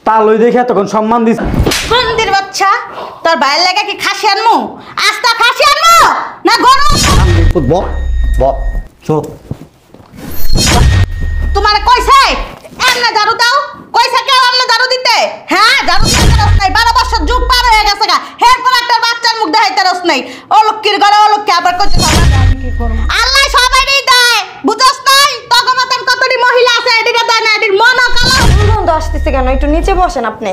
তালই দেখে তখন সম্মান দিস মন্দির বাচ্চা তোর ভাইয়ের লাগা কি খাসি আনমু আস্তা খাসি আনমু না গরু তোমার কইছে এমনে ঝাড়ু দাও কইছে কেউ এমনে ঝাড়ু দিতে হ্যাঁ ঝাড়ু দিতে রস নাই 12 বছর যুগ পার হয়ে গেছে গা এরপর একটা বাচ্চার মুখ দেখাইতে রস নাই ও লক্ষ্মীর ঘরে ও লক্ষ্মী আবার কইতে কি করব আল্লাহ সবাইরই দেয় বুঝছস নাই তগো মতন কতটি মহিলা আছে এদিকে দেয় না এদির মন কালো গন্ধ আসতেছে কেন একটু নিচে বসেন আপনি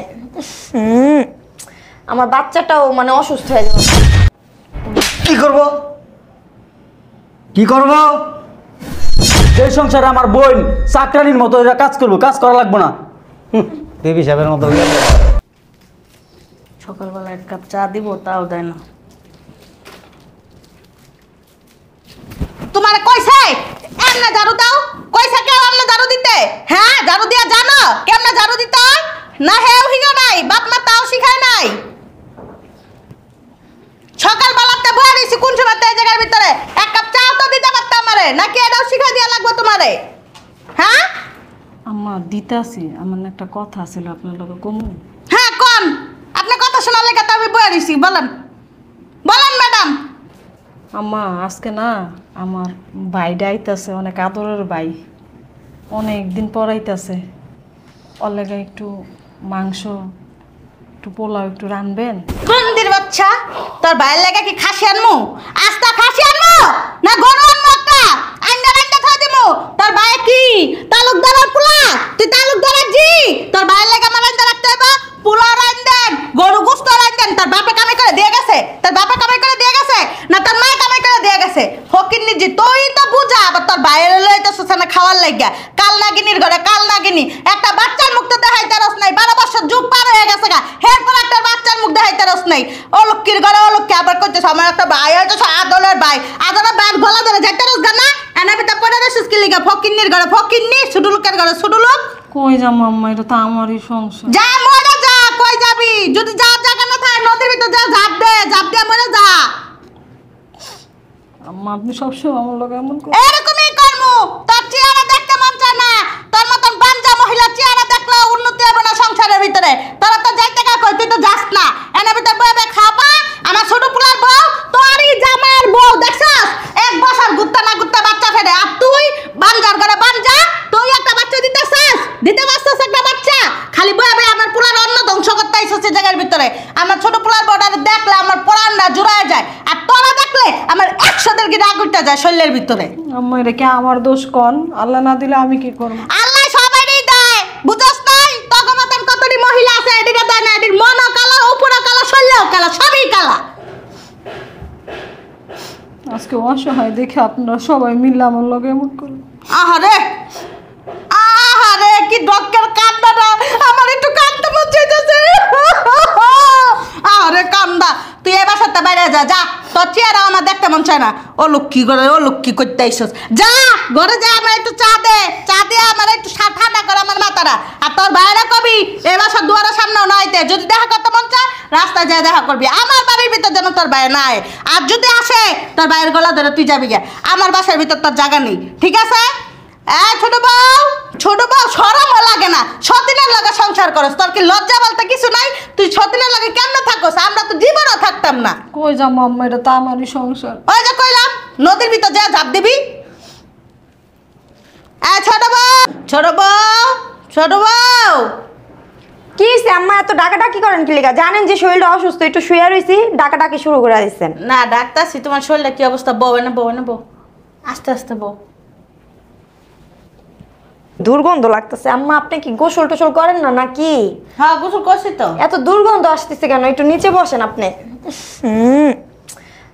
আমার বাচ্চাটাও মানে অসুস্থ হয়ে যাবে কি করব কি করব যে সংসারে আমার বোন চাকরানির মতো এরা কাজ করবো কাজ করা লাগবে না দেবী সাহেবের মতো সকালবেলা এক কাপ চা দিব তাও দেয় না তোমার কইছে এমনে ঝাড়ু দাও কইছে কেউ এমনে ঝাড়ু দিতে হ্যাঁ ঝাড়ু দিয়া জানো কেমনে ঝাড়ু দিতে হয় না হেও হিগো নাই বাপ মা তাও শিখায় নাই সকালবেলাতে বয়ে দিছি কোন সময় এই জায়গার ভিতরে এক কাপ চা তো দিতে পারতাম আমারে নাকি এটাও শিখাই দিয়া লাগবে তোমারে হ্যাঁ আম্মা দিতাছি আমার না একটা কথা ছিল আপনার লগে কমু হ্যাঁ কোন আপনি কথা শোনার লেগে তো আমি বয়ে দিছি বলেন বলেন ম্যাডাম আম্মা আজকে না আমার ভাইটা আইতাছে অনেক আদরের ভাই অনেক দিন পর আইতাছে ওর লেগে একটু মাংস একটু পোলাও একটু রানবেন মন্দির বাচ্চা তোর ভাইয়ের লাগা কি খাসি আনমু আস্তা খাসি আনমু না গরু আনমু একটা আন্ডা রান্না খাওয়া দিমু তোর ভাই কি তালুকদারের পোলা তুই তালুকদারের জি তোর ভাইয়ের লাগা আমার রান্না রাখতে হবে পোলা রান্দেন গরু গোশত রান্দেন তোর বাপে কামাই করে দিয়ে গেছে তোর বাপে কামাই করে দিয়ে গেছে না তোর মা কামাই করে দিয়ে গেছে ফকির নিজি তুই তো বুঝা আবার তোর ভাইয়ের লইতেছস না খাওয়ার লাগিয়া কাল নাগিনীর ঘরে কাল নাগিনী একটা বাচ্চার মুখ তো দেখাইতে রস নাই 12 বছর যুগ পার হয়ে গেছে গা এরপর একটা বাচ্চার মুখ দেখাইতে রস নাই ও লক্ষ্মীর ঘরে ও লক্ষ্মী আবার করতেছ আমার একটা ভাই হইতেছ আদলের ভাই আদলের ভাই গলা ধরে যাইতে রস গা না এনে ভিতর পড়ে রসিস কি লিগা ফকিন্নির ঘরে ফকিন্নি ছোট লোকের ঘরে ছোট লোক কই যাবো আম্মা এটা তো আমারই সংসার যা মরে যা কই যাবি যদি যা জায়গা না থাকে নদীর ভিতর যা ঝাঁপ দে মরে যা আম্মা আপনি সবসময় আমার লগে এমন করে এরকমই করমু তোর চেহারা দেখতে মন চায় না তোর মতন বাঞ্জা মহিলা চেহারা দেখলে উন্নতি হবে না সংসারের ভিতরে তোরা তো যাইতে কা কই তুই তো যাস না এনে ভিতর বইবে খাবা আমার ছোট পুলার বউ তোরই জামাইয়ের বউ দেখছস এক বছর গুত্তা না গুত্তা বাচ্চা ফেলে আর তুই বাঞ্জার ঘরে বাঞ্জা তুই একটা বাচ্চা দিতেছস দিতে পারছস একটা বাচ্চা খালি বইবে আমার পুলার অন্ন ধ্বংস করতে আইছস এই জায়গার ভিতরে আমার ছোট পুলার বউটারে দেখলে আমার প্রাণটা জুড়ায় যায় আর তোরা দেখলে আমার 100 দের কি রাগ উঠতে যায় শরীরের ভিতরে আম্মা এটা কি আমার দোষ কোন আল্লাহ না দিলে আমি কি করব আল্লাহ সবাইরই দেয় বুঝছস নাই তগো মতন কতটি মহিলা আছে এদিকে দেয় না এদির মনও কালা উপরও কালা শরীরও কালা সবই কালা আজকে অসহায় দেখে আপনারা সবাই মিলে আমার লগে এমন করে আহারে কি ডক্টর কান্দাটা আমার একটু কান্দতে মন চাইতেছে আরে কান্দা তুই এ বাসাতে বাইরে যা তোর চেহারা আমার দেখতে মন চায় না ও লক্ষ্মী করতে আইসস যা ঘরে যা আমার একটু চা দে আমার একটু ঠান্ডা কর আমার মাথাটা আর তোর বাইরে কবি এ বাসার দুয়ারের সামনেও না আইতে যদি দেখা করতে মন চায় রাস্তায় যা দেখা করবি আমার বাড়ির ভিতর যেন তোর বাইরে না আয় আর যদি আসে তোর বাইরের গলা ধরে তুই যাবি গিয়া আমার বাসার ভিতর তোর জায়গা নেই ঠিক আছে ছোট বউ শরমও লাগে না সতীনের লাগে সংসার করস তোর কি লজ্জা বলতে কিছু নাই তুই সতীনের লাগে কেমনে থাকস আমরা তো জীবনও থাকতাম না কই যাবো আম্মা এটা তো আমারই সংসার ওই যে কইলাম নদীর ভিতর যা ঝাঁপ দিবি ছোট বউ কি হইছে আম্মা এত ডাকাডাকি করেন কি লিগা জানেন যে শরীরটা অসুস্থ একটু শুয়ে রইছি ডাকাডাকি শুরু করে দিচ্ছেন না ডাক্তারছি তোমার শরীরটা কি অবস্থা বউ না আস্তে আস্তে বউ দুর্গন্ধ লাগতেছে আম্মা আপনি কি গোসল টোসল করেন না নাকি হ্যাঁ গোসল করছি তো এত দুর্গন্ধ আসতেছে কেন একটু নিচে বসেন আপনি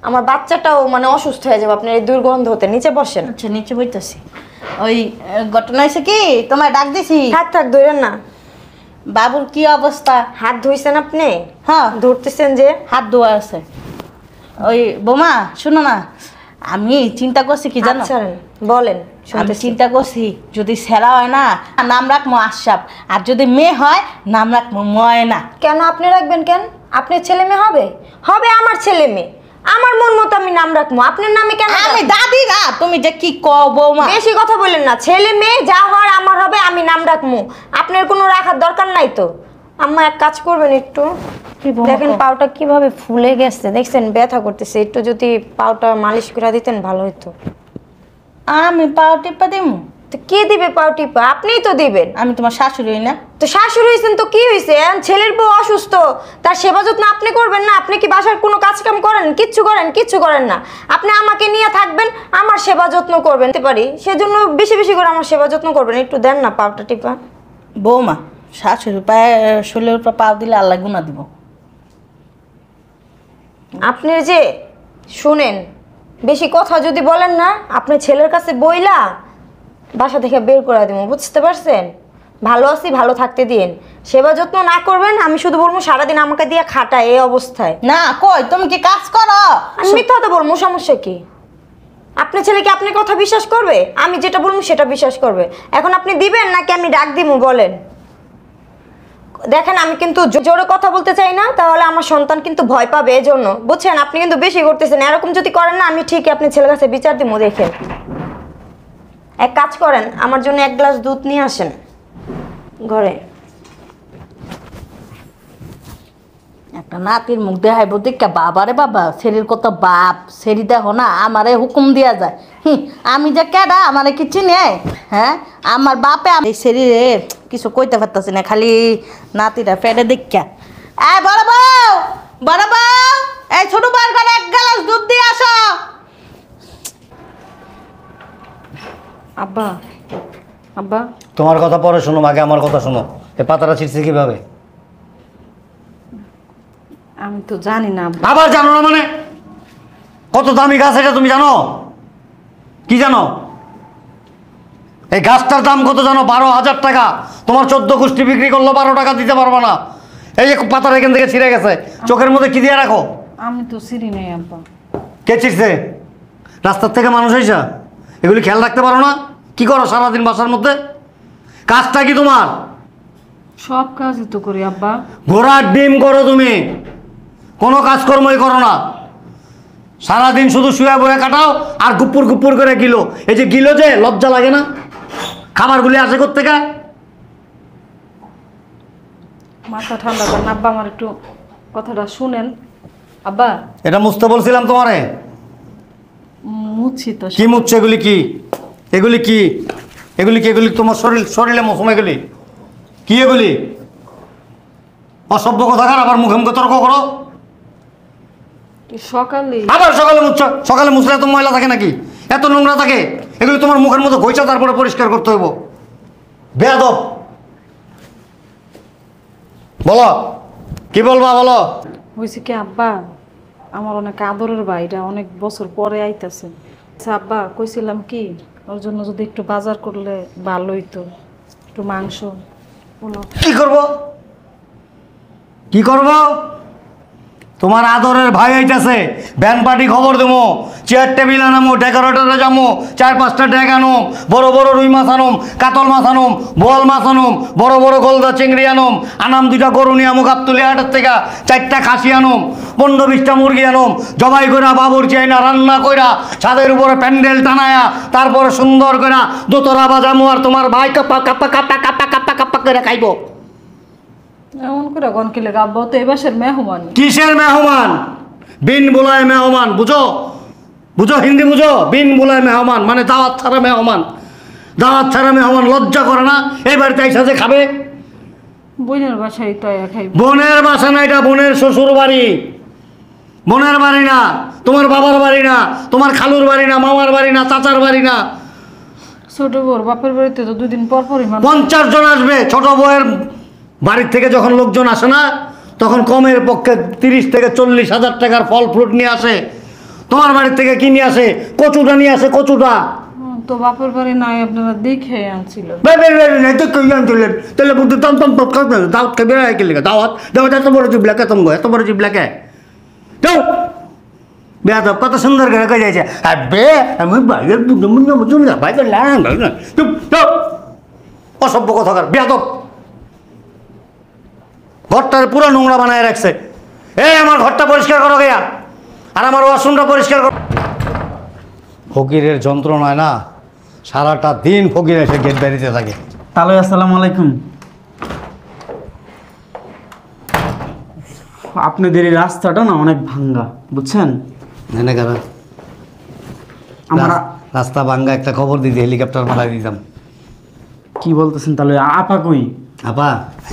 আমার বাচ্চাটাও মানে অসুস্থ হয়ে যাবে আপনি এই দুর্গন্ধ হতে নিচে বসেন আচ্ছা নিচে বইতেছি ওই ঘটনা হয়েছে কি তোমার ডাক দিছি হাত থাক ধরেন না বাবুর কি অবস্থা হাত ধুইছেন আপনি হ্যাঁ ধরতেছেন যে হাত ধোয়া আছে ওই বোমা শোনো না আমি চিন্তা করছি কি জানো আচ্ছা বলেন আমি চিন্তা করছি যদি ছেঁড়া হয় না নাম রাখবো আশরাফ আর যদি মেয়ে হয় নাম রাখবো ময়না কেন আপনি রাখবেন কেন আপনার ছেলে মেয়ে হবে আমার ছেলে মেয়ে আমার মন মতো আমি নাম রাখবো, আপনার নামে কেন আমি রাখবো? দাদি না, তুমি যে কি কও বৌমা। বেশি কথা বললেন না, ছেলে মেয়ে যা হওয়ার আমার হবে, আমি নাম রাখবো, আপনার কোনো রাখার দরকার নাই তো। আম্মা এক কাজ করবেন একটু, কি বৌমা দেখেন কও? পাউটা কিভাবে ফুলে গেছে, দেখছেন ব্যথা করতেছে, একটু যদি পাউটা মালিশ করে দিতেন ভালো হতো। আমি পাও টিপা দিমু? তো কে দিবে পাউ টিপা? আপনিই তো দিবেন। আমি তোমার শাশুড়ি হই না? তো শাশুড়ি হয়েছেন তো কি হয়েছে, এখন ছেলের বউ অসুস্থ, তার সেবা যত্ন আপনি করবেন না? আপনি কি বাসার কোনো কাজ কাম করেন? কিচ্ছু করেন না। আপনি আমাকে নিয়ে থাকবেন, আমার সেবা যত্ন করবেন পারি, সেজন্য বেশি বেশি করে আমার সেবা যত্ন করবেন। একটু দেন না পাউটা টিপা। বৌমা, শাশুড়ি পায়ে শরীরের উপর পাও দিলে আল্লাহ গুনাহ দিব। আপনি যে শুনেন, বেশি কথা যদি বলেন না, আপনি ছেলের কাছে বইলা বাসা থেকে বের করে দেবো, বুঝতে পারছেন? ভালো আছি, ভালো থাকতে দিন, সেবা যত্ন না করবেন, আমি শুধু বলবো সারাদিন আমাকে দিয়ে খাটায় এই অবস্থায়। না কই, তুমি কি কাজ করো? আমি মিথ্যা কথা বলবো, সমস্যা কি? আপনার ছেলে কি আপনার কথা বিশ্বাস করবে? আমি যেটা বলবো সেটা বিশ্বাস করবে। এখন আপনি দিবেন নাকি আমি ডাক দিব বলেন? দেখেন আমি কিন্তু জোরে কথা বলতে চাই না, তাহলে আমার সন্তান কিন্তু ভয় পাবে, এজন্য বুঝছেন? আপনি কিন্তু বেশি করতেছেন, এরকম যদি করেন না আমি ঠিকই আপনি ছেলের কাছে বিচার দিব। দেখেন, এক কাজ করেন, আমার জন্য এক গ্লাস দুধ নিয়ে আসেন ঘরে। একটা নাতির মুখ দেখাইব দেখা বাবারে বাবা, সেরির কত বাপ, সেরি দেখো না আমারে হুকুম দিয়া যায়। আমি যে কেডা, আমারে কি চিনে? হ্যাঁ, আমার বাপে এই সেরিরে কিছু কইতে পারতাছি না, খালি নাতিটা ফেটে দেখা। এই বড় বউ, বড় বউ, এই ছোট বউর ঘরে এক গ্লাস দুধ দিয়ে আসো। আব্বা, আব্বা, তোমার কথা পরে শোনো, আগে আমার কথা শোনো। এই পাতাটা ছিঁড়ছে কিভাবে? আমি তো জানি না আব্বা। আবার জানো না মানে? কত দামি গাছ এটা তুমি জানো? কি জানো? এই গাছটার দাম কত জানো? 12,000 টাকা। তোমার 14 গোষ্ঠী বিক্রি করলো 12 টাকা দিতে পারবো না। এই যে পাতাটা এখান থেকে ছিঁড়ে গেছে, চোখের মধ্যে কি দিয়ে রাখো? আমি তো সিঁড়ি নেই আব্বা। কে ছিঁড়ছে? রাস্তার থেকে মানুষ হয়েছা? এগুলি খেয়াল রাখতে পারো না? কি করো সারাদিন বাসার মধ্যে? কাজটা কি তোমার? সব কাজই তো করি আব্বা। ঘোড়ার ডিম করো তুমি, কোনো কাজকর্মই করো না। সারাদিন শুধু শুয়ে বয়ে কাটাও আর গুপ্পুর গুপ্পুর করে গিলো। এই যে গিলো, যে লজ্জা লাগে না? খাবারগুলি আসে কোত্থেকে? মাথা ঠান্ডা করেন আব্বা, আমার একটু কথাটা শুনেন আব্বা। এটা মুছতে বলছিলাম তোমারে। মুছি তো। কি মুছছে? এগুলি কি? এগুলি কি? এগুলি কি? এগুলি তোমার শরীরে মৌসুম? এগুলি কি? এগুলি অসভ্য কথাকার, আবার মুখে মুখে তর্ক করো। সকালে আবার সকালে মুছছ? সকালে মুছলে এত ময়লা থাকে নাকি? এত নোংরা থাকে? এগুলি তোমার মুখের মধ্যে ঘইচা, তারপরে পরিষ্কার করতে হইব। বেয়াদব, বলো কি বলবা বলো। হয়েছে কি আব্বা, আমার অনেক আদরের ভাইটা অনেক বছর পরে আইতাছে। আচ্ছা আব্বা, কইছিলাম কি, ওর জন্য যদি একটু বাজার করলে ভালো হইতো, একটু মাংস। কি করব? কি করব? তোমার আদরের ভাই আইতাছে, ব্যান্ড পার্টি খবর দেবো, চেয়ার টেবিল আনামো, ডেকোরেটরে যাবো, 4-5টা ডেক আনুম, বড় বড় রুই মাছ আনুম, কাতল মাছ আনুম, বোয়াল মাছ আনুম, বড় বড় গোলদা চিংড়ি আনুম, আনাম 2টা গরু নিয়ে আমু গাবতুলি হাটের থেকে, 4টা খাসি আনুম, 15-20টা মুরগি আনুম, জবাই কইরা বাবুর চাইনা রান্না কইরা ছাদের উপরে প্যান্ডেল টানায়া, তারপরে সুন্দর কইরা দোতরা বাজামো, আর তোমার ভাই kappa kappa kappa kappa kappa kappa করে খাইবো। এমন করে গনকিলে আব্বা তো এবাসের মেহমান। কিসের মেহমান? বিন বুলায় মেহমান, বুঝো? বুঝো হিন্দি বুঝো? বিন বুলায় মেহমান মানে দাওয়াত ছাড়া মেহমান। দাওয়াত ছাড়া মেহমান লজ্জা করে না? এই বাড়িতে আইসা যে খাবে? বোনের বাসায় তো খাইব। বোনের বাসা না, এটা বোনের শ্বশুর বাড়ি। বোনের বাড়ি না, তোমার বাবার বাড়ি না, তোমার খালুর বাড়ি না, মামার বাড়ি না, চাচার বাড়ি না। ছোট বউর বাপের বাড়িতে তো 2 দিন পর পরই 50 জন আসবে। ছোট বউয়ের বাড়ির থেকে যখন লোকজন আসে না, তখন কমের পক্ষে 30 থেকে 40 হাজার টাকার ফল ফ্রুট নিয়ে আসে। তোমার বাড়ির থেকে কি নিয়ে আসে? কচুটা নিয়ে আসে, কচুটা। তো বাপের বাড়ি নাই, আপনারা দেখে আনছিল। তাহলে বুদ্ধ তম তম দাওয়াত খাবে দাওয়াত দাওয়াত এত বড় জিবলাকে তুমি, এত বড় জিবলাকে বেয়াদব, কত সুন্দর করে কয়ে যাইছে। আবে আমি বাইরের বুঝুন না, ভাই চুপ চুপ, অসভ্য কথাকার বেয়াদব। ঘরটার পুরো নোংরা বানায় রাখছে। এই আমার ঘরটা পরিষ্কার করো গিয়া, আর আমার ওয়াশরুমটা পরিষ্কার কর। ফকিরের যন্ত্রণায় না সারাটা দিন ফকির এসে গেট বেরিতে থাকে। তাহলে আসসালামু আলাইকুম। আপনাদের এই রাস্তাটা না অনেক ভাঙ্গা, বুঝছেন? এনে কারা আমরা রাস্তা ভাঙ্গা একটা খবর দিতে হেলিকপ্টার পাঠাই দিতাম। কি বলতেছেন? তাহলে আপা কই? আপা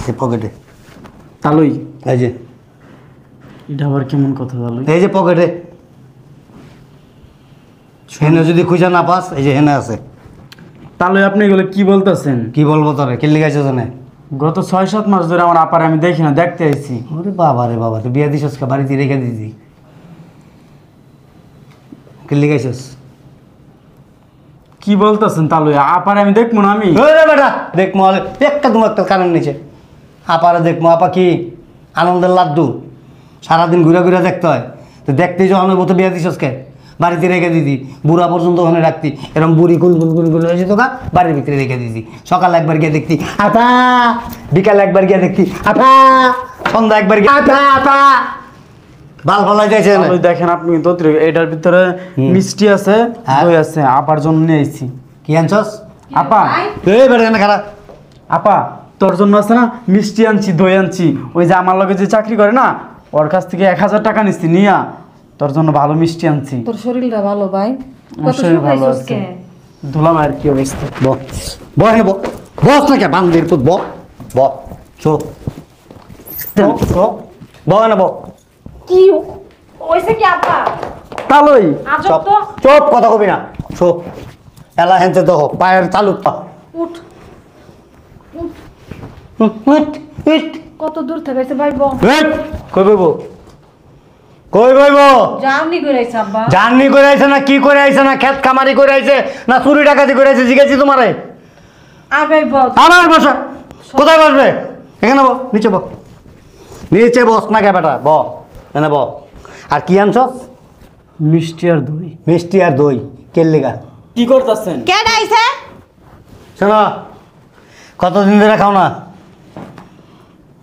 এই পকেটে, তালই এই যে এটা আবার কেমন কথা? তালই এই যে পকেটে, হেনে যদি খুঁজে না পাস এই যে হেনে আছে। তাহলে আপনি এগুলো কি বলতেছেন? কি বলবো তোরে, কিল্লি গাইছো জানে? গত 6-7 মাস ধরে আমার আপারে আমি দেখি না, দেখতে আইছি। ওরে বাবা রে বাবা, তুই বিয়া দিছস কা? বাড়িতে রেখে দিছি। কিল্লি গাইছস? কি বলতেছেন? তাহলে আপারে আমি দেখবো না? আমি ওরে বেটা দেখ মহলে একটা তোমার একটা কানের নিচে আপারে দেখবো। আপা কি আনন্দের লাড্ডু, সারাদিন ঘুরে ঘুরে দেখতে হয়। তো দেখতেই যখন মতো বিয়া দিছস কে? বাড়িতে রেখে দিদি, বুড়া পর্যন্ত ওখানে রাখতি। এরকম বুড়ি কুল কুল কুল কুল হয়েছে তো বাড়ির ভিতরে রেখে দিছি। সকাল একবার গিয়ে দেখতি আপা, বিকাল একবার গিয়ে দেখতি আপা, সন্ধ্যা একবার গিয়ে আপা আপা, বাল ফলাই যাইছে না। তাহলে দেখেন আপনি কিন্তু অতিরিক্ত। এটার ভিতরে মিষ্টি আছে, হ্যাঁ। দই আছে, আপার জন্য নিয়ে আইছি। কি আনছস? আপা, এই বেটা এনে খারাপ। আপা তোর জন্য আছে না মিষ্টি আনছি, দই আনছি। ওই যে আমার লগে যে চাকরি করে না, ওর কাছ থেকে 1000 টাকা নিচ্ছি, নিয়া তোর জন্য ভালো মিষ্টি আনছি। তোর শরীরটা ভালো ভাই? আমার কত শরীর ভালো শুকাইছস আছে। কে? ধুলাম আর কি অবস্থা? বহে বস না কে বান্দির পুত চো বহে না কি হইছে কি আপা? তালই আজব চপ তো। চপ কথা কবি না। চো এলা হেনতে তো পায়ের চালু পা উঠ। উঠ উঠ কত দূর থেকে আইছে ভাই? উঠ কই বইব, কই বইব? জার্নি করে আইছে আব্বা। জার্নি করে আইছে না কি করে আইছে, না খেত খামারি করে আইছে, না চুরি ডাকাতি করে আইছে? জিজ্ঞাসি তোমারে। আগে বল। আমার বসা কোথায় বসবে? এখানে বস, নিচে বস, নিচে বস না কে বেটা, এনে ব। আর কি আনছস? মিষ্টি আর দই। মিষ্টি আর দই। কেল্লিগা কি করতেছেন? কে গাইছে? শোনো, কতদিন ধরে খাও না?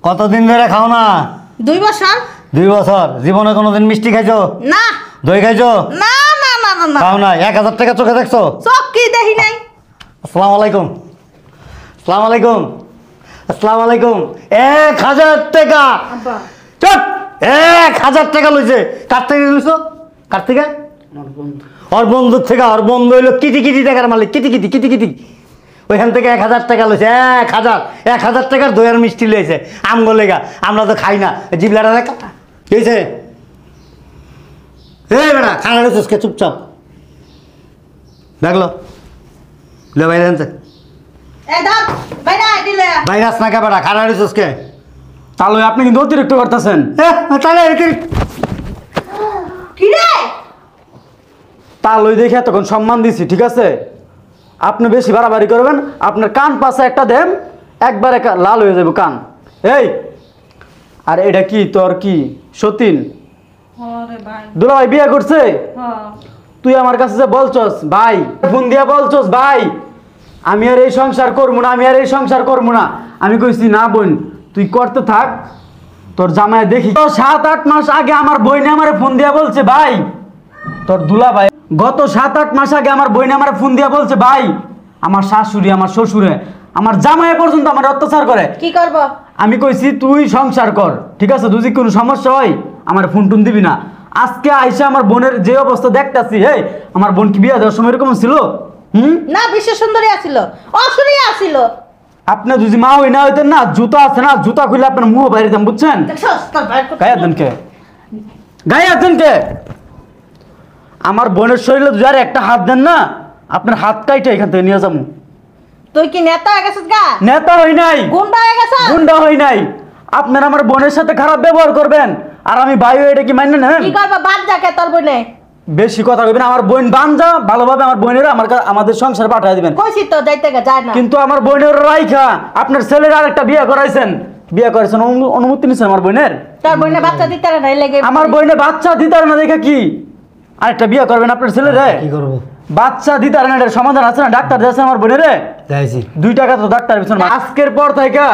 কতদিন ধরে খাও না? 2 বছর? 2 বছর। জীবনে কোনোদিন মিষ্টি খাইছো? না দই খাইছো? না না না না না, খাও না? 1000 টাকা চোখে দেখছো? চোখ কি দেখি নাই। আসসালামু আলাইকুম, আসসালামু আলাইকুম, আসসালামু আলাইকুম। 1000 টাকা? আব্বা চুপ! 1000 টাকা লইছে। কার থেকে লইছো? কার থেকে? ওর বন্ধুর থেকে। ওর বন্ধু হইলো কিটি কিটি টাকার মালিক। কিটি কিটি কিটি কিটি ওইখান থেকে 1000 টাকা লইছে। 1000 টাকার দই আর মিষ্টি লইছে আমগো লেগা। আমরা তো খাই না, জিবলাটা দেখা কি হয়েছে? এই বেড়া খানা রয়েছিস কে? চুপচাপ দেখলো লে বাইরে আনতে এ ধর বাইরে আই দিলে। বাইরে আস না কে বেড়া? খানা রয়েছিস কে? তালই আপনি কিন্তু অতিরিক্ত করতেছেন। তাহলে কি রে? তালই দেখে এতক্ষণ সম্মান দিছি, ঠিক আছে? আপনি বেশি বাড়াবাড়ি করবেন, আপনার কান পাশে একটা দেন, একবারে লাল হয়ে যাবে কান। এই আর এটা কি তোর কি সতীন? আরে ভাই। দুলা ভাই বিয়ে করছে? হ্যাঁ। তুই আমার কাছে যে বলছস ভাই, ফোন দিয়া বলছস ভাই আমি আর এই সংসার করবো না, আমি আর এই সংসার করবো না। আমি কইছি না বোন তুই করতে থাক, তোর জামাই দেখি। তো 7-8 মাস আগে আমার বোন আমার ফোন দিয়া বলছে ভাই, তোর দুলা ভাই গত 7-8 মাস আগে আমার বোন আমার ফোন দিয়া বলছে ভাই আমার শাশুড়ি, আমার শ্বশুরে, আমার জামাই পর্যন্ত আমার অত্যাচার করে। কি করব? আমি কইছি তুই সংসার কর, ঠিক আছে? যদি কোনো সমস্যা হয় আমার ফোন টোন দিবি না। আজকে আইসা আমার বোনের যে অবস্থা দেখতাছি, হে আমার বোন কি বিয়ে দেওয়ার সময় এরকম ছিল? না বিশ্ব সুন্দরী আছিল, অসুরী আছিল। আপনি যদি মা হই না হইতেন না, জুতা আছে না, জুতা খুলে আপনার মুখ বাইরে দাম, বুঝছেন? দেখছস তোর বাইর করতে। গায়ে দেন কে? গায়ে দেন কে? আমার বোনের শরীরে যদি আর একটা হাত দেন না, আপনার হাত কাইটা এখান থেকে নিয়ে যাবো। তুই কি নেতা হয়ে গেছিস গা? নেতা হই নাই, গুন্ডা হয়ে গেছিস? গুন্ডা হই নাই। আপনার আমার বোনের সাথে খারাপ ব্যবহার করবেন আর আমি ভাই হয়ে এটা কি মান্য না? কি করব? বাদ যাকে তোর বনে। বেশি কথা কইবেন। আমার বোন বানজা ভালোভাবে আমার বোনেরা আমাদের সংসার পাঠিয়ে দিবেন। কইছি তো যাইতে যায় না। কিন্তু আমার বোনের রাইখা আপনার ছেলের আরেকটা বিয়ে করাইছেন, অনুমতি নিছেন আমার বোনের? তোর বনে বাচ্চা দিতে না লেগে। আমার বোনে বাচ্চা দিতার না দেখে কি আরেকটা বিয়ে করবেন আপনার ছেলেরে? কি করবো? বাচ্চা দিতার না, এটার সমাধান আছে না? ডাক্তার দিয়েছে আমার বোনেরে, যাইছি 2 টাকা তো ডাক্তার পিছনে। আজকের পর থেকে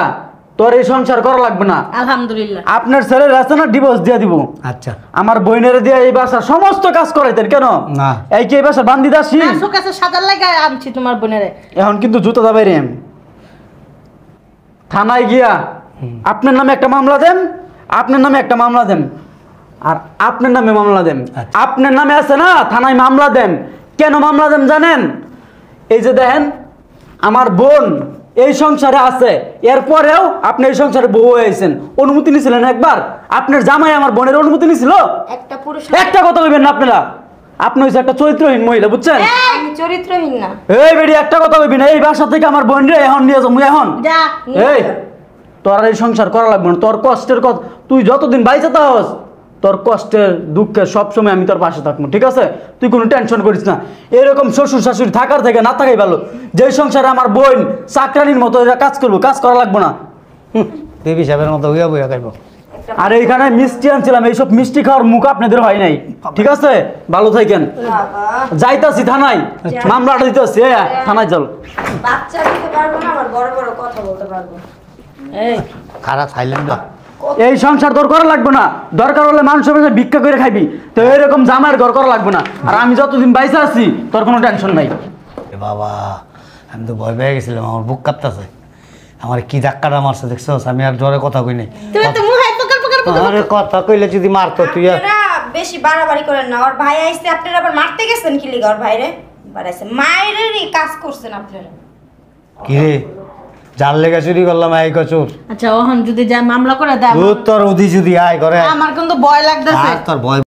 তোর এই সংসার করা লাগবে না। আলহামদুলিল্লাহ। আপনার ছেলের আছে না ডিভোর্স দিয়ে দিব। আচ্ছা আমার বইনের দিয়ে এই বাসার সমস্ত কাজ করাইতেন কেন? না। এই কি এই বাসার বান্দি দাসী? না সুকাছে সাজার লাগা আনছি তোমার বোনেরে। এখন কিন্তু জুতো দাবাই রে থানায় গিয়া আপনার নামে একটা মামলা দেন, আপনার নামে একটা মামলা দেন, আর আপনার নামে মামলা দেন। আচ্ছা। আপনার নামে আছে না, থানায় মামলা দেন। কেন মামলা দেন জানেন? এই যে দেখেন আমার বোন এই সংসারে আছে, এরপরেও আপনি এই সংসারে বউ হয়েছেন, অনুমতি নিয়েছিলেন একবার? আপনার জামাই আমার বোনের অনুমতি নিয়েছিল? একটা পুরুষ একটা কথা বলবেন না আপনারা। আপনি হচ্ছে একটা চরিত্রহীন মহিলা, বুঝছেন? আমি চরিত্রহীন না। এই বেডি একটা কথা বলবি না, এই বাসা থেকে আমার বোন রে এখন নিয়ে যাবো এখন। যা এই তোর আর এই সংসার করা লাগবে না। তোর কষ্টের কথা তুই যতদিন বাইচে থাকস, তোর কষ্টের দুঃখে সবসময় আমি তোর পাশে থাকবো, ঠিক আছে? তুই কোনো টেনশন করিস না। এরকম শ্বশুর শাশুড়ি থাকার থেকে না থাকাই ভালো। যে সংসারে আমার বোন চাকরানির মতো এরা কাজ করবো, কাজ করা লাগবে না। দেবী সাহেবের মতো হইয়া বইয়া খাইব। আর এইখানে মিষ্টি আনছিলাম, এইসব মিষ্টি খাওয়ার মুখ আপনাদের হয় নাই, ঠিক আছে? ভালো থাকেন। যাইতাছি থানায়, মামলাটা দিতেছি। থানায় চল। বাচ্চা দিতে পারবো না, আবার বড় বড় কথা বলতে পারবো। এই খারাপ সাইলেন্ট এই সংসার তোর করা লাগবে না। দরকার হলে মানুষের কাছে ভিক্ষা করে খাইবি, তো এরকম জামাইয়ের ঘর করা লাগবে না। আর আমি যতদিন বাইসে আছি তোর কোনো টেনশন নাই। বাবা আমি তো ভয় পেয়ে গেছিলাম, আমার বুক কাঁপতেছে। আমার কি ধাক্কাটা মারছে দেখছস? আমি আর জোরে কথা কই নাই। তুই তো মুহে পকর পকর আরে কথা কইলে যদি মারতো তুই আর আপনারা বেশি বাড়াবাড়ি করেন না। ওর ভাই আইছে, আপনারা আবার মারতে গেছেন কি লিগা? ওর ভাইরে বাড়াইছে, মায়েরই কাজ করছেন আপনারা। কি রে যার লেগে চুরি করলাম এই কচুর আচ্ছা ওহন যদি যা মামলা করে দেয় তোর উদি যদি আয় করে আমার কিন্তু ভয় লাগতেছে। আর তোর ভয়